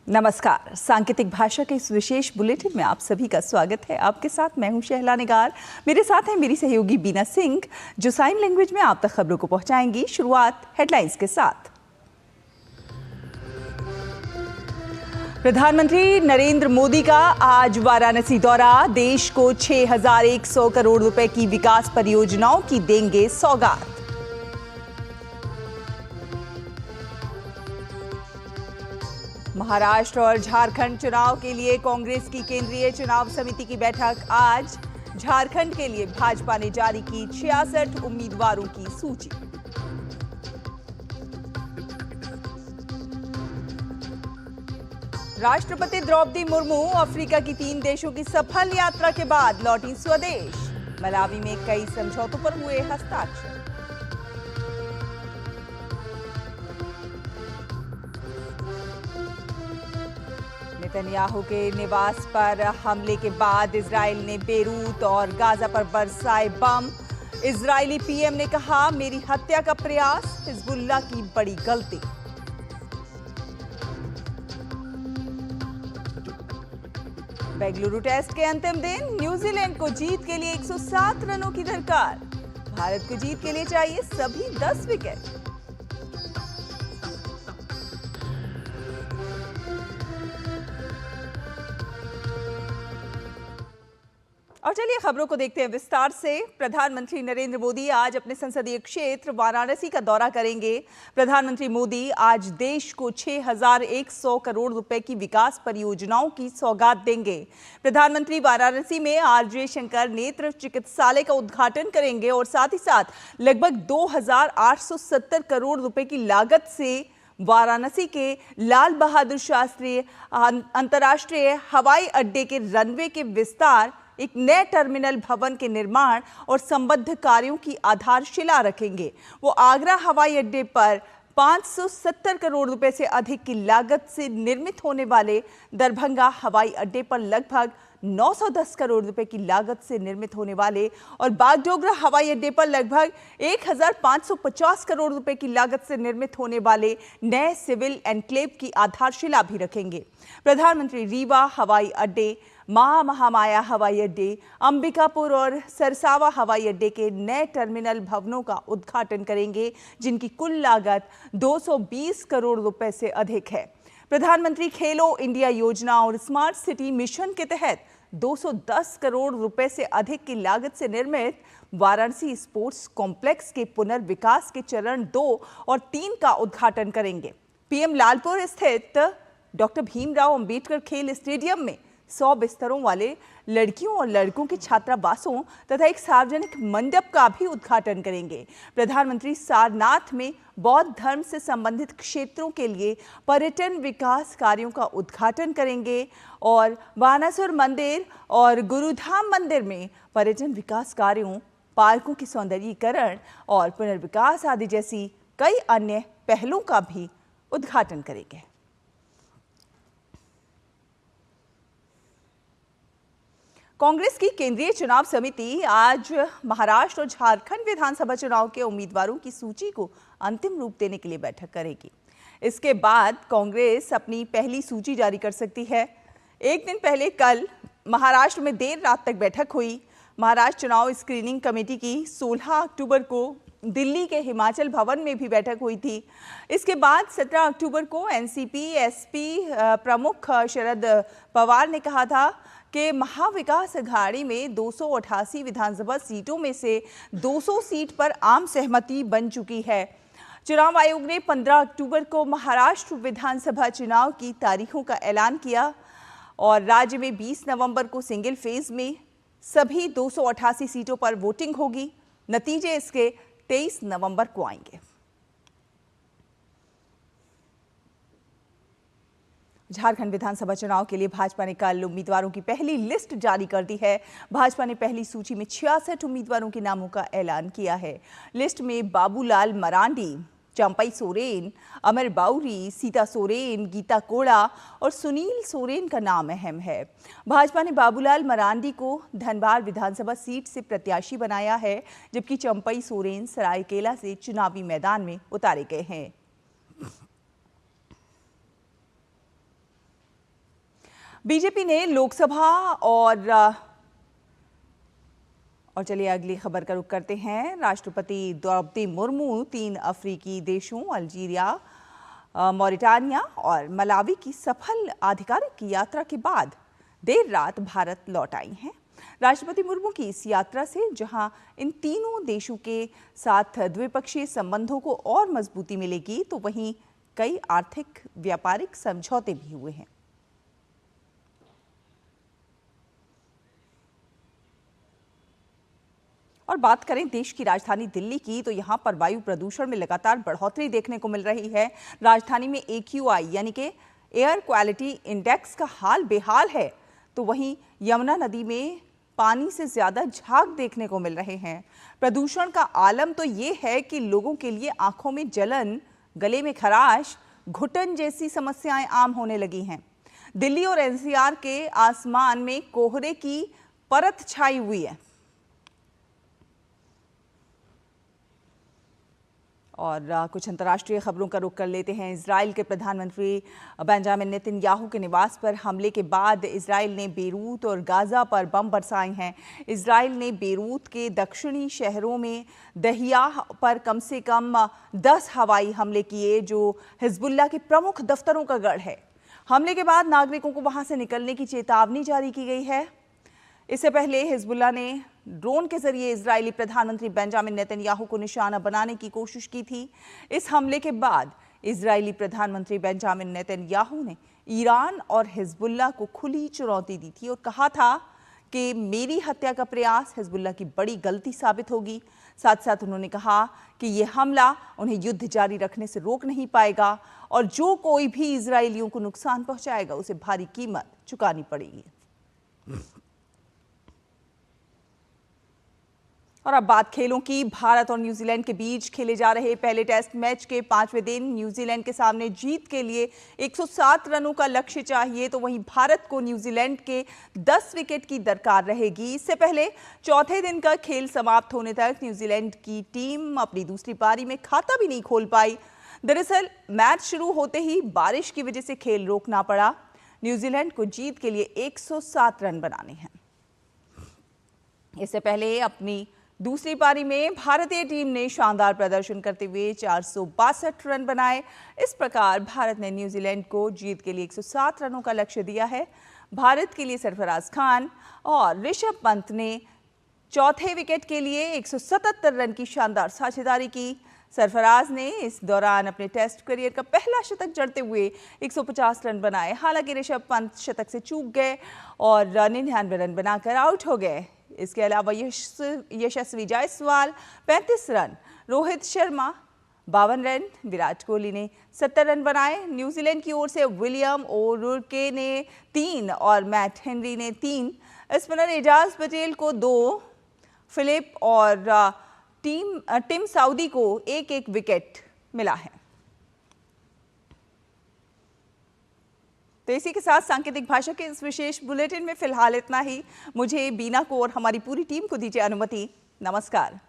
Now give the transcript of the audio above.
नमस्कार। सांकेतिक भाषा के इस विशेष बुलेटिन में आप सभी का स्वागत है। आपके साथ मैं हूं शहला निगार। मेरे साथ है मेरी सहयोगी बीना सिंह, जो साइन लैंग्वेज में आप तक खबरों को पहुंचाएंगी। शुरुआत हेडलाइंस के साथ। प्रधानमंत्री नरेंद्र मोदी का आज वाराणसी दौरा। देश को 6100 करोड़ रुपए की विकास परियोजनाओं की देंगे सौगात। महाराष्ट्र और झारखंड चुनाव के लिए कांग्रेस की केंद्रीय चुनाव समिति की बैठक आज। झारखंड के लिए भाजपा ने जारी की 66 उम्मीदवारों की सूची। राष्ट्रपति द्रौपदी मुर्मू अफ्रीका की 3 देशों की सफल यात्रा के बाद लौटी स्वदेश। मलावी में कई समझौतों पर हुए हस्ताक्षर। नेतन्याहू के निवास पर हमले के बाद इजराइल ने बेरूत और गाजा पर बरसाए बम। इजरायली पीएम ने कहा, मेरी हत्या का प्रयास हिजबुल्लाह की बड़ी गलती। बेंगलुरु टेस्ट के अंतिम दिन न्यूजीलैंड को जीत के लिए 107 रनों की दरकार। भारत को जीत के लिए चाहिए सभी 10 विकेट। और चलिए खबरों को देखते हैं विस्तार से। प्रधानमंत्री नरेंद्र मोदी आज अपने संसदीय क्षेत्र वाराणसी का दौरा करेंगे। प्रधानमंत्री मोदी आज देश को 6100 करोड़ रुपए की विकास परियोजनाओं की सौगात देंगे। प्रधानमंत्री वाराणसी में आरजे शंकर नेत्र चिकित्सालय का उद्घाटन करेंगे और साथ ही साथ लगभग 2870 करोड़ रुपए की लागत से वाराणसी के लाल बहादुर शास्त्री अंतर्राष्ट्रीय हवाई अड्डे के रनवे के विस्तार, एक नए टर्मिनल भवन के निर्माण और संबद्ध कार्यों की आधारशिला रखेंगे। वो आगरा हवाई अड्डे पर 570 करोड़ रुपए से अधिक की लागत से निर्मित होने वाले दरभंगा हवाई अड्डे पर लगभग 910 करोड़ रुपए की लागत से निर्मित होने वाले और बागडोगरा हवाई अड्डे पर लगभग 1550 करोड़ रुपए की लागत से निर्मित होने वाले नए सिविल एनक्लेव की आधारशिला भी रखेंगे। प्रधानमंत्री रीवा हवाई अड्डे, महामाया हवाई अड्डे, अंबिकापुर और सरसावा हवाई अड्डे के नए टर्मिनल भवनों का उद्घाटन करेंगे, जिनकी कुल लागत 220 करोड़ रुपए से अधिक है। प्रधानमंत्री खेलो इंडिया योजना और स्मार्ट सिटी मिशन के तहत 210 करोड़ रुपए से अधिक की लागत से निर्मित वाराणसी स्पोर्ट्स कॉम्प्लेक्स के पुनर्विकास के चरण 2 और 3 का उद्घाटन करेंगे। पीएम लालपुर स्थित डॉक्टर भीमराव अंबेडकर खेल स्टेडियम में 100 बिस्तरों वाले लड़कियों और लड़कों के छात्रावासों तथा एक सार्वजनिक मंडप का भी उद्घाटन करेंगे। प्रधानमंत्री सारनाथ में बौद्ध धर्म से संबंधित क्षेत्रों के लिए पर्यटन विकास कार्यों का उद्घाटन करेंगे और बानासुर मंदिर और गुरुधाम मंदिर में पर्यटन विकास कार्यों, पार्कों की सौंदर्यीकरण और पुनर्विकास आदि जैसी कई अन्य पहलों का भी उद्घाटन करेंगे। कांग्रेस की केंद्रीय चुनाव समिति आज महाराष्ट्र और झारखंड विधानसभा चुनाव के उम्मीदवारों की सूची को अंतिम रूप देने के लिए बैठक करेगी। इसके बाद कांग्रेस अपनी पहली सूची जारी कर सकती है। एक दिन पहले कल महाराष्ट्र में देर रात तक बैठक हुई। महाराष्ट्र चुनाव स्क्रीनिंग कमेटी की 16 अक्टूबर को दिल्ली के हिमाचल भवन में भी बैठक हुई थी। इसके बाद 17 अक्टूबर को एनसीपी एसपी प्रमुख शरद पवार ने कहा था कि महाविकास अघाड़ी में 288 विधानसभा सीटों में से 200 सीट पर आम सहमति बन चुकी है। चुनाव आयोग ने 15 अक्टूबर को महाराष्ट्र विधानसभा चुनाव की तारीखों का ऐलान किया और राज्य में 20 नवंबर को सिंगल फेज में सभी 288 सीटों पर वोटिंग होगी। नतीजे इसके 23 नवंबर को आएंगे। झारखंड विधानसभा चुनाव के लिए भाजपा ने कल उम्मीदवारों की पहली लिस्ट जारी कर दी है। भाजपा ने पहली सूची में 66 उम्मीदवारों के नामों का ऐलान किया है। लिस्ट में बाबूलाल मरांडी, चंपई सोरेन, अमर बाउरी, सीता सोरेन, गीता कोड़ा और सुनील सोरेन का नाम अहम है। भाजपा ने बाबूलाल मरांडी को धनबाद विधानसभा सीट से प्रत्याशी बनाया है, जबकि चंपई सोरेन सरायकेला से चुनावी मैदान में उतारे गए हैं। बीजेपी ने लोकसभा और चलिए अगली खबर का रुख करते हैं। राष्ट्रपति द्रौपदी मुर्मू 3 अफ्रीकी देशों अल्जीरिया, मॉरिटानिया और मलावी की सफल आधिकारिक यात्रा के बाद देर रात भारत लौट आई हैं। राष्ट्रपति मुर्मू की इस यात्रा से जहां इन तीनों देशों के साथ द्विपक्षीय संबंधों को और मजबूती मिलेगी, तो वहीं कई आर्थिक व्यापारिक समझौते भी हुए हैं। और बात करें देश की राजधानी दिल्ली की, तो यहां पर वायु प्रदूषण में लगातार बढ़ोतरी देखने को मिल रही है। राजधानी में AQI यानी कि एयर क्वालिटी इंडेक्स का हाल बेहाल है, तो वहीं यमुना नदी में पानी से ज्यादा झाग देखने को मिल रहे हैं। प्रदूषण का आलम तो ये है कि लोगों के लिए आंखों में जलन, गले में खराश, घुटन जैसी समस्याएं आम होने लगी हैं। दिल्ली और NCR के आसमान में कोहरे की परत छाई हुई है। और कुछ अंतर्राष्ट्रीय खबरों का रुख कर लेते हैं। इजराइल के प्रधानमंत्री बेंजामिन नेतन्याहू के निवास पर हमले के बाद इजराइल ने बेरूत और गाजा पर बम बरसाए हैं। इजराइल ने बेरूत के दक्षिणी शहरों में दहियाह पर कम से कम 10 हवाई हमले किए, जो हिजबुल्लाह के प्रमुख दफ्तरों का गढ़ है। हमले के बाद नागरिकों को वहां से निकलने की चेतावनी जारी की गई है। इससे पहले हिजबुल्लाह ने ड्रोन के जरिए इजरायली प्रधानमंत्री बेंजामिन नेतन्याहू को निशाना बनाने की कोशिश की थी। इस हमले के बाद इजरायली प्रधानमंत्री बेंजामिन नेतन्याहू ने ईरान और हिजबुल्लाह को खुली चुनौती दी थी और कहा था कि मेरी हत्या का प्रयास हिजबुल्लाह की बड़ी गलती साबित होगी। साथ साथ उन्होंने कहा कि यह हमला उन्हें युद्ध जारी रखने से रोक नहीं पाएगा और जो कोई भी इजरायलियों को नुकसान पहुंचाएगा उसे भारी कीमत चुकानी पड़ेगी। और अब बात खेलों की। भारत और न्यूजीलैंड के बीच खेले जा रहे पहले टेस्ट मैच के 5वें दिन न्यूजीलैंड के सामने जीत के लिए 107 रनों का लक्ष्य चाहिए, तो वहीं भारत को न्यूजीलैंड के 10 विकेट की दरकार रहेगी। इससे पहले चौथे दिन का खेल समाप्त होने तक न्यूजीलैंड की टीम अपनी दूसरी पारी में खाता भी नहीं खोल पाई। दरअसल मैच शुरू होते ही बारिश की वजह से खेल रोकना पड़ा। न्यूजीलैंड को जीत के लिए 107 रन बनाने हैं। इससे पहले अपनी दूसरी पारी में भारतीय टीम ने शानदार प्रदर्शन करते हुए 462 रन बनाए। इस प्रकार भारत ने न्यूजीलैंड को जीत के लिए 107 रनों का लक्ष्य दिया है। भारत के लिए सरफराज खान और ऋषभ पंत ने चौथे विकेट के लिए 177 रन की शानदार साझेदारी की। सरफराज ने इस दौरान अपने टेस्ट करियर का पहला शतक जड़ते हुए 150 रन बनाए। हालांकि ऋषभ पंत शतक से चूक गए और 99 रन बनाकर आउट हो गए। इसके अलावा यशस्वी जायसवाल 35 रन, रोहित शर्मा 52 रन, विराट कोहली ने 70 रन बनाए। न्यूजीलैंड की ओर से विलियम ओरुके ने 3 और मैट हेनरी ने 3, स्पिनर एजाज पटेल को 2, फिलिप और टिम साउदी को 1-1 विकेट मिला है। तो इसी के साथ सांकेतिक भाषा के इस विशेष बुलेटिन में फिलहाल इतना ही। मुझे, बीना को और हमारी पूरी टीम को दीजिए अनुमति। नमस्कार।